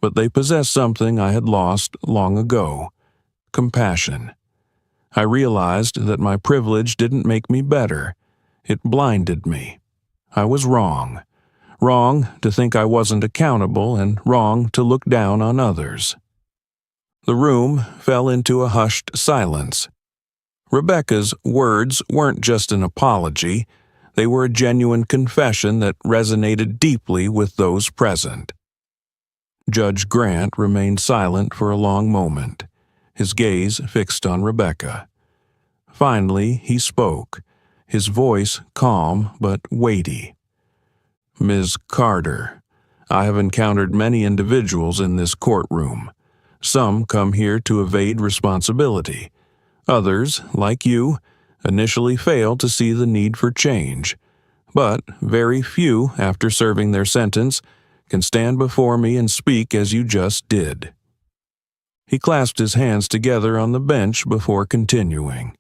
but they possess something I had lost long ago: compassion. I realized that my privilege didn't make me better. It blinded me. I was wrong. Wrong to think I wasn't accountable, and wrong to look down on others." The room fell into a hushed silence. Rebecca's words weren't just an apology. They were a genuine confession that resonated deeply with those present. Judge Grant remained silent for a long moment, his gaze fixed on Rebecca. Finally, he spoke, his voice calm but weighty. "Ms. Carter, I have encountered many individuals in this courtroom. Some come here to evade responsibility. Others, like you, initially fail to see the need for change. But very few, after serving their sentence, can stand before me and speak as you just did." He clasped his hands together on the bench before continuing.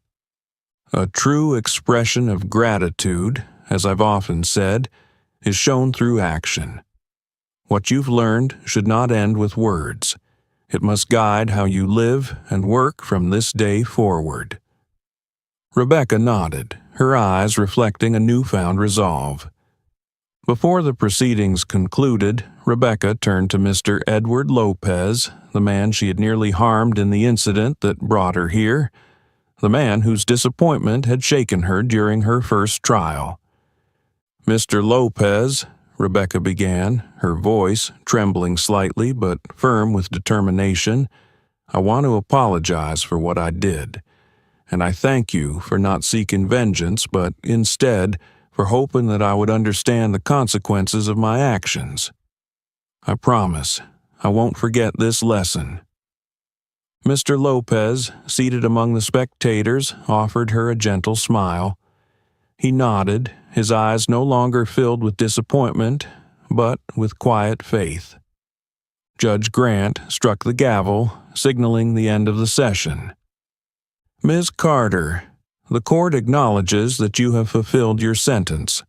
"A true expression of gratitude, as I've often said, is shown through action. What you've learned should not end with words. It must guide how you live and work from this day forward." Rebecca nodded, her eyes reflecting a newfound resolve. Before the proceedings concluded, Rebecca turned to Mr. Edward Lopez, the man she had nearly harmed in the incident that brought her here, the man whose disappointment had shaken her during her first trial. "Mr. Lopez," Rebecca began, her voice trembling slightly but firm with determination, "I want to apologize for what I did, and I thank you for not seeking vengeance, but instead for hoping that I would understand the consequences of my actions. I promise I won't forget this lesson." Mr. Lopez, seated among the spectators, offered her a gentle smile. He nodded, his eyes no longer filled with disappointment, but with quiet faith. Judge Grant struck the gavel, signaling the end of the session. "Ms. Carter, the court acknowledges that you have fulfilled your sentence.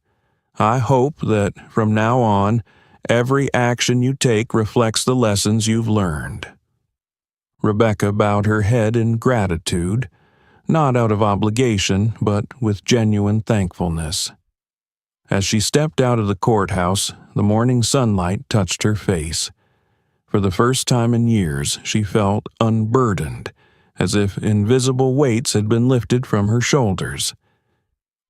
I hope that, from now on, every action you take reflects the lessons you've learned." Rebecca bowed her head in gratitude, not out of obligation, but with genuine thankfulness. As she stepped out of the courthouse, the morning sunlight touched her face. For the first time in years, she felt unburdened, as if invisible weights had been lifted from her shoulders.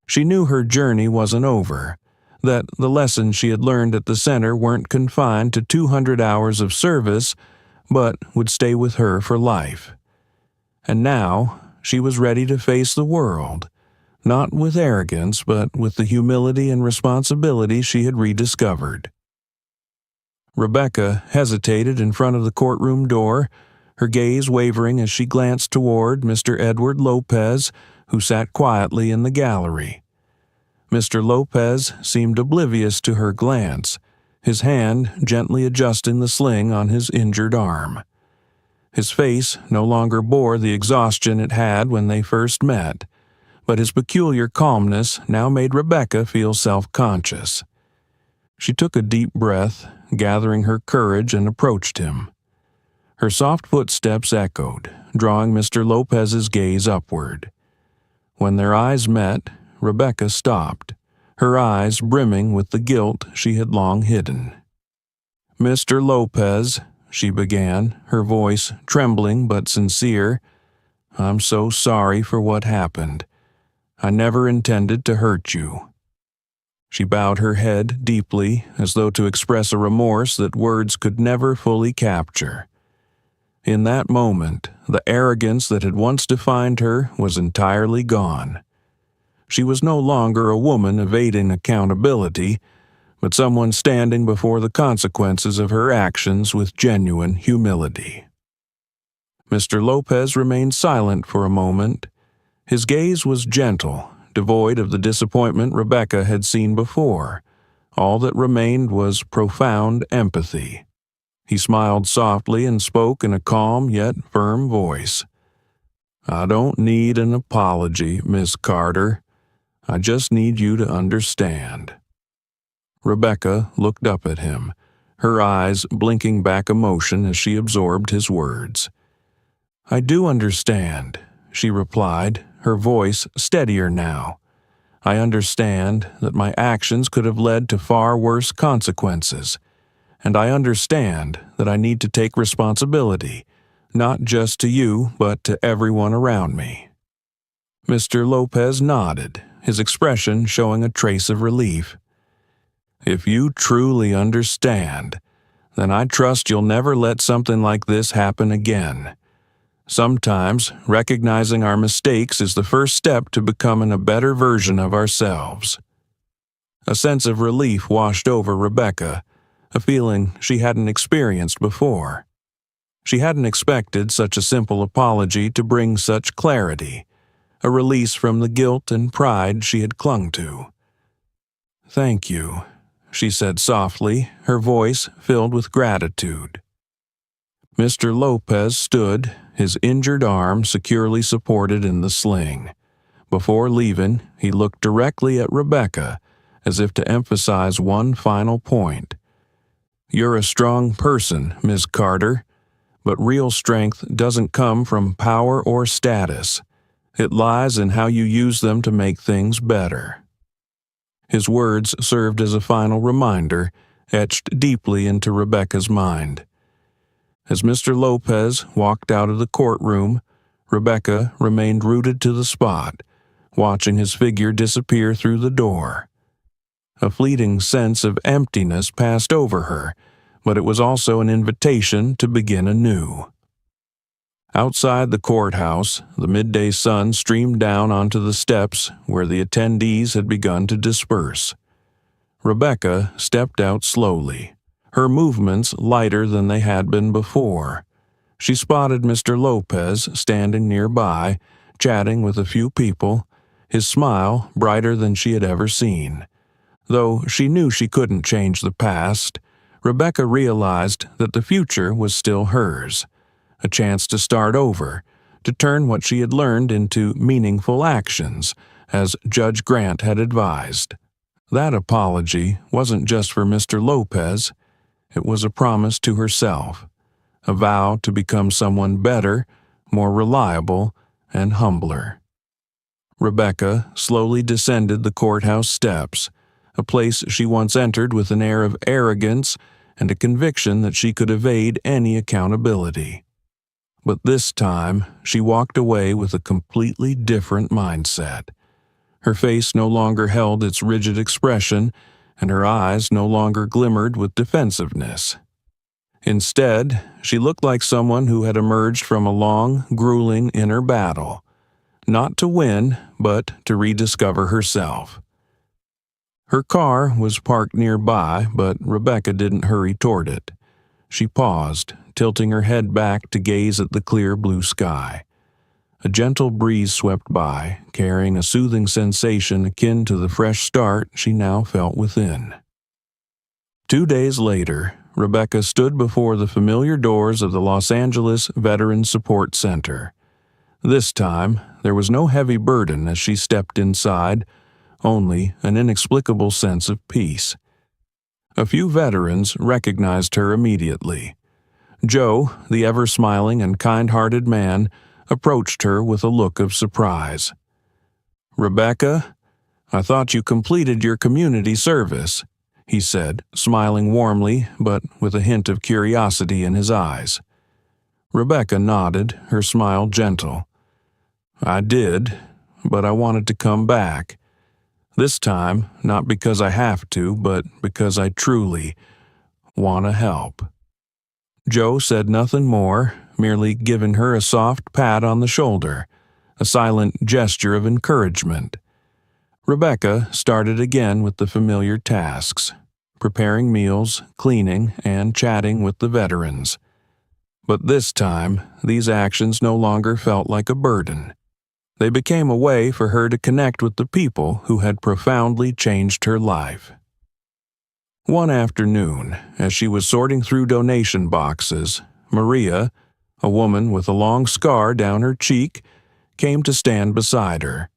She knew her journey wasn't over, that the lessons she had learned at the center weren't confined to 200 hours of service, but would stay with her for life. And now, she was ready to face the world, not with arrogance, but with the humility and responsibility she had rediscovered. Rebecca hesitated in front of the courtroom door, her gaze wavering as she glanced toward Mr. Edward Lopez, who sat quietly in the gallery. Mr. Lopez seemed oblivious to her glance, his hand gently adjusting the sling on his injured arm. His face no longer bore the exhaustion it had when they first met, but his peculiar calmness now made Rebecca feel self-conscious. She took a deep breath, gathering her courage, and approached him. Her soft footsteps echoed, drawing Mr. Lopez's gaze upward. When their eyes met, Rebecca stopped, her eyes brimming with the guilt she had long hidden. "Mr. Lopez," she began, her voice trembling but sincere, "I'm so sorry for what happened. I never intended to hurt you." She bowed her head deeply, as though to express a remorse that words could never fully capture. In that moment, the arrogance that had once defined her was entirely gone. She was no longer a woman evading accountability, but someone standing before the consequences of her actions with genuine humility. Mr. Lopez remained silent for a moment. His gaze was gentle, devoid of the disappointment Rebecca had seen before. All that remained was profound empathy. He smiled softly and spoke in a calm yet firm voice. "I don't need an apology, Miss Carter. I just need you to understand." Rebecca looked up at him, her eyes blinking back emotion as she absorbed his words. "I do understand," she replied, her voice steadier now. "I understand that my actions could have led to far worse consequences, and I understand that I need to take responsibility, not just to you, but to everyone around me." Mr. Lopez nodded, his expression showing a trace of relief. "If you truly understand, then I trust you'll never let something like this happen again. Sometimes, recognizing our mistakes is the first step to becoming a better version of ourselves." A sense of relief washed over Rebecca, a feeling she hadn't experienced before. She hadn't expected such a simple apology to bring such clarity, a release from the guilt and pride she had clung to. "Thank you," she said softly, her voice filled with gratitude. Mr. Lopez stood, his injured arm securely supported in the sling. Before leaving, he looked directly at Rebecca, as if to emphasize one final point. "You're a strong person, Miss Carter, but real strength doesn't come from power or status. It lies in how you use them to make things better." His words served as a final reminder, etched deeply into Rebecca's mind. As Mr. Lopez walked out of the courtroom, Rebecca remained rooted to the spot, watching his figure disappear through the door. A fleeting sense of emptiness passed over her, but it was also an invitation to begin anew. Outside the courthouse, the midday sun streamed down onto the steps where the attendees had begun to disperse. Rebecca stepped out slowly, her movements lighter than they had been before. She spotted Mr. Lopez standing nearby, chatting with a few people, his smile brighter than she had ever seen. Though she knew she couldn't change the past, Rebecca realized that the future was still hers, a chance to start over, to turn what she had learned into meaningful actions, as Judge Grant had advised. That apology wasn't just for Mr. Lopez, it was a promise to herself, a vow to become someone better, more reliable, and humbler. Rebecca slowly descended the courthouse steps, a place she once entered with an air of arrogance and a conviction that she could evade any accountability. But this time, she walked away with a completely different mindset. Her face no longer held its rigid expression, and her eyes no longer glimmered with defensiveness. Instead, she looked like someone who had emerged from a long, grueling inner battle, not to win, but to rediscover herself. Her car was parked nearby, but Rebecca didn't hurry toward it. She paused, tilting her head back to gaze at the clear blue sky. A gentle breeze swept by, carrying a soothing sensation akin to the fresh start she now felt within. 2 days later, Rebecca stood before the familiar doors of the Los Angeles Veterans Support Center. This time, there was no heavy burden as she stepped inside, only an inexplicable sense of peace. A few veterans recognized her immediately. Joe, the ever-smiling and kind-hearted man, approached her with a look of surprise. "Rebecca, I thought you completed your community service," he said, smiling warmly but with a hint of curiosity in his eyes. Rebecca nodded, her smile gentle. "I did, but I wanted to come back. This time, not because I have to, but because I truly want to help." Joe said nothing more, merely giving her a soft pat on the shoulder, a silent gesture of encouragement. Rebecca started again with the familiar tasks, preparing meals, cleaning, and chatting with the veterans. But this time, these actions no longer felt like a burden. They became a way for her to connect with the people who had profoundly changed her life. One afternoon, as she was sorting through donation boxes, Maria, a woman with a long scar down her cheek, came to stand beside her.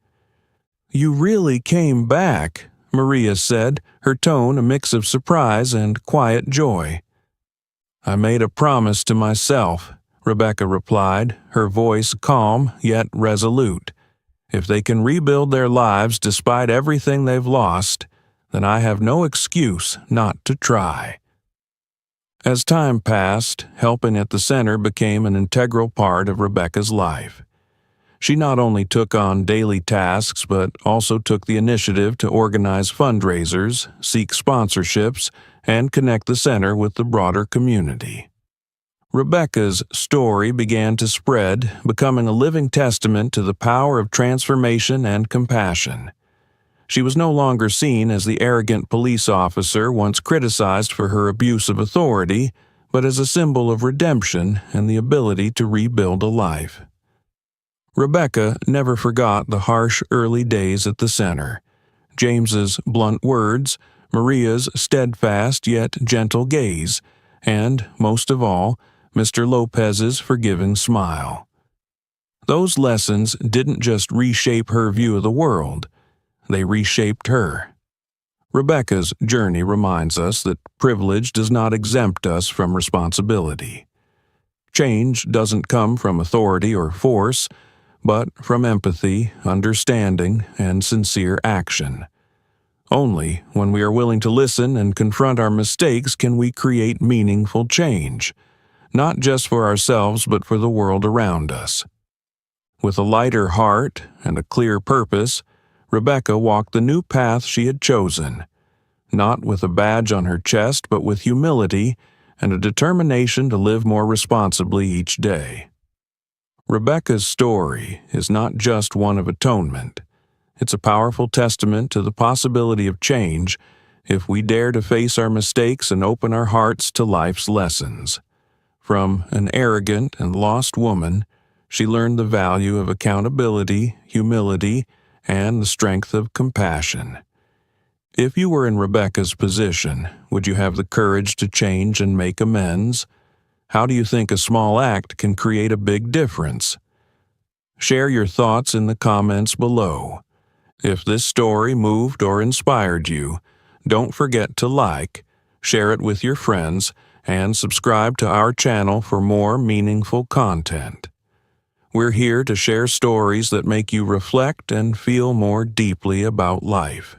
"You really came back," Maria said, her tone a mix of surprise and quiet joy. "I made a promise to myself," Rebecca replied, her voice calm yet resolute. "If they can rebuild their lives despite everything they've lost, then I have no excuse not to try." As time passed, helping at the center became an integral part of Rebecca's life. She not only took on daily tasks but also took the initiative to organize fundraisers, seek sponsorships, and connect the center with the broader community. Rebecca's story began to spread, becoming a living testament to the power of transformation and compassion. She was no longer seen as the arrogant police officer once criticized for her abuse of authority, but as a symbol of redemption and the ability to rebuild a life. Rebecca never forgot the harsh early days at the center. James's blunt words, Maria's steadfast yet gentle gaze, and, most of all, Mr. Lopez's forgiving smile. Those lessons didn't just reshape her view of the world, they reshaped her. Rebecca's journey reminds us that privilege does not exempt us from responsibility. Change doesn't come from authority or force, but from empathy, understanding, and sincere action. Only when we are willing to listen and confront our mistakes can we create meaningful change, not just for ourselves but for the world around us. With a lighter heart and a clear purpose, Rebecca walked the new path she had chosen, not with a badge on her chest but with humility and a determination to live more responsibly each day. Rebecca's story is not just one of atonement. It's a powerful testament to the possibility of change if we dare to face our mistakes and open our hearts to life's lessons. From an arrogant and lost woman, she learned the value of accountability, humility, and the strength of compassion. If you were in Rebecca's position, would you have the courage to change and make amends? How do you think a small act can create a big difference? Share your thoughts in the comments below. If this story moved or inspired you, don't forget to like, share it with your friends, and subscribe to our channel for more meaningful content. We're here to share stories that make you reflect and feel more deeply about life.